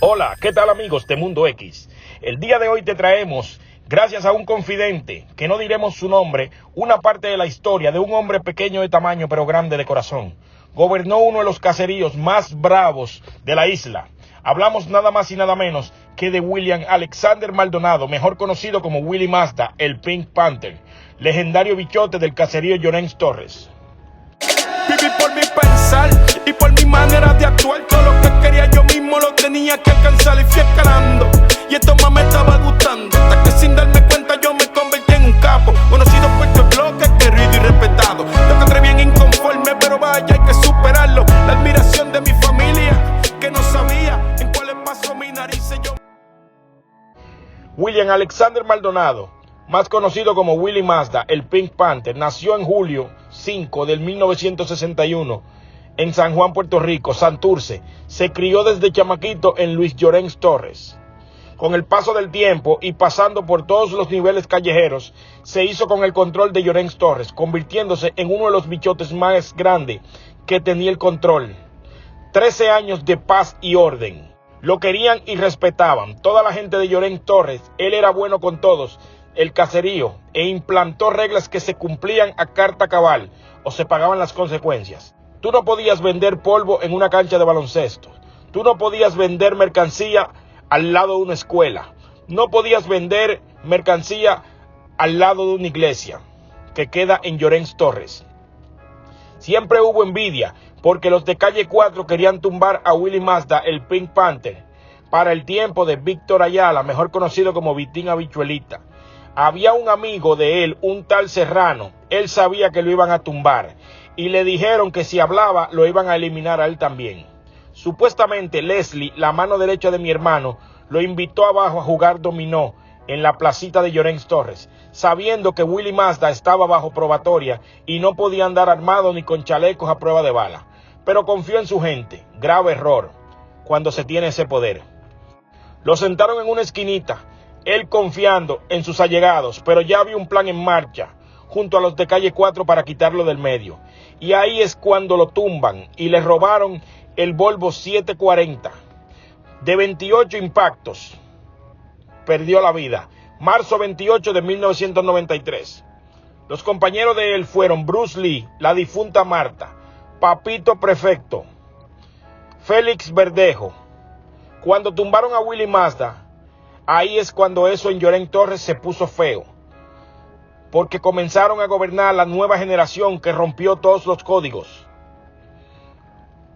Hola, ¿qué tal amigos de Mundo X? El día de hoy te traemos, gracias a un confidente, que no diremos su nombre, una parte de la historia de un hombre pequeño de tamaño pero grande de corazón. Gobernó uno de los caseríos más bravos de la isla. Hablamos nada más y nada menos que de William Alexander Maldonado, mejor conocido como Willie Mazda, el Pink Panther, legendario bichote del caserío Llorens Torres. Viví por mi pensar y por mi manera de actuar. Todo lo que quería yo mismo lo tenía que alcanzar y fui escalando. Y esto más me estaba gustando, hasta que sin darme cuenta yo me convertí en un capo, conocido por este bloque, querido y respetado. Yo encontré bien inconforme, pero vaya, hay que superarlo. La admiración de mi familia, que no sabía en cuáles pasó mi nariz yo. William Alexander Maldonado, más conocido como Willie Mazda, el Pink Panther, nació en julio 5 del 1961 en San Juan, Puerto Rico, Santurce. Se crió desde chamaquito en Luis Llorens Torres. Con el paso del tiempo y pasando por todos los niveles callejeros, se hizo con el control de Llorens Torres, convirtiéndose en uno de los bichotes más grandes que tenía el control. 13 años de paz y orden. Lo querían y respetaban. Toda la gente de Llorens Torres, él era bueno con todos, el caserío, e implantó reglas que se cumplían a carta cabal o se pagaban las consecuencias. Tú no podías vender polvo en una cancha de baloncesto. Tú no podías vender mercancía al lado de una escuela. No podías vender mercancía al lado de una iglesia que queda en Llorens Torres. Siempre hubo envidia porque los de calle 4 querían tumbar a Willie Mazda, el Pink Panther, para el tiempo de Víctor Ayala, mejor conocido como Vitín Habichuelita. Había un amigo de él, un tal Serrano, él sabía que lo iban a tumbar y le dijeron que si hablaba lo iban a eliminar a él también. Supuestamente Leslie, la mano derecha de mi hermano, lo invitó abajo a jugar dominó en la placita de Llorens Torres, sabiendo que Willie Mazda estaba bajo probatoria y no podía andar armado ni con chalecos a prueba de bala. Pero confió en su gente, grave error, cuando se tiene ese poder. Lo sentaron en una esquinita, él confiando en sus allegados, pero ya había un plan en marcha, junto a los de calle 4 para quitarlo del medio. Y ahí es cuando lo tumban y le robaron el Volvo 740. De 28 impactos, perdió la vida. Marzo 28 de 1993. Los compañeros de él fueron Bruce Lee, la difunta Marta, Papito Prefecto, Félix Verdejo. Cuando tumbaron a Willie Mazda, ahí es cuando eso en Llorens Torres se puso feo, porque comenzaron a gobernar la nueva generación que rompió todos los códigos.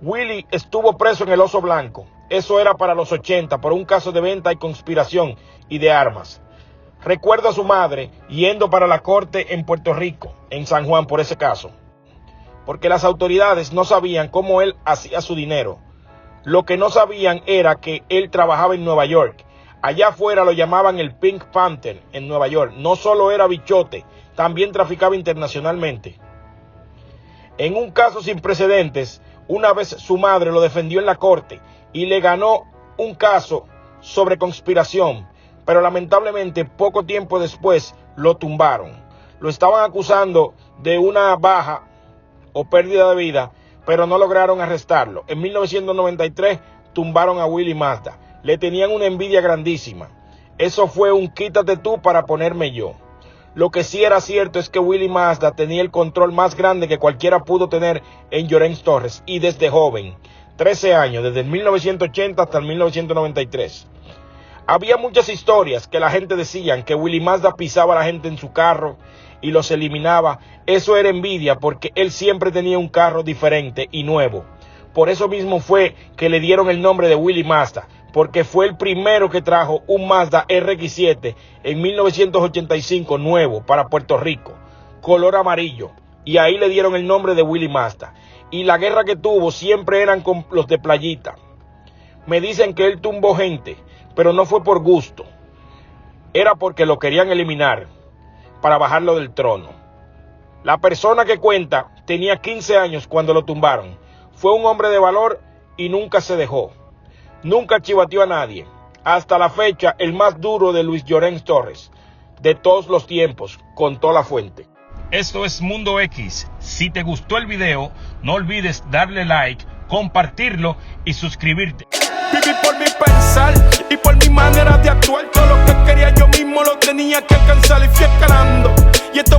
Willie estuvo preso en el Oso Blanco, eso era para los 80, por un caso de venta y conspiración y de armas. Recuerdo a su madre yendo para la corte en Puerto Rico, en San Juan, por ese caso, porque las autoridades no sabían cómo él hacía su dinero. Lo que no sabían era que él trabajaba en Nueva York. Allá afuera lo llamaban el Pink Panther en Nueva York. No solo era bichote, también traficaba internacionalmente. En un caso sin precedentes, una vez su madre lo defendió en la corte y le ganó un caso sobre conspiración, pero lamentablemente poco tiempo después lo tumbaron. Lo estaban acusando de una baja o pérdida de vida, pero no lograron arrestarlo. En 1993 tumbaron a Willie Mazda. Le tenían una envidia grandísima. Eso fue un quítate tú para ponerme yo. Lo que sí era cierto es que Willie Mazda tenía el control más grande que cualquiera pudo tener en Llorens Torres, y desde joven, 13 años, desde el 1980 hasta el 1993. Había muchas historias que la gente decían que Willie Mazda pisaba a la gente en su carro y los eliminaba. Eso era envidia porque él siempre tenía un carro diferente y nuevo. Por eso mismo fue que le dieron el nombre de Willie Mazda, porque fue el primero que trajo un Mazda RX-7 en 1985 nuevo para Puerto Rico, color amarillo, y ahí le dieron el nombre de Willie Mazda. Y la guerra que tuvo siempre eran con los de playita. Me dicen que él tumbó gente, pero no fue por gusto, era porque lo querían eliminar para bajarlo del trono. La persona que cuenta tenía 15 años cuando lo tumbaron. Fue un hombre de valor y nunca se dejó. Nunca chivateó a nadie. Hasta la fecha, el más duro de Luis Llorens Torres, de todos los tiempos, contó la fuente. Esto es Mundo X. Si te gustó el video, no olvides darle like, compartirlo y suscribirte. Viví por mi pensar y por mi manera de actuar. Todo lo que quería yo mismo lo tenía que alcanzar y fui escalando. Y esto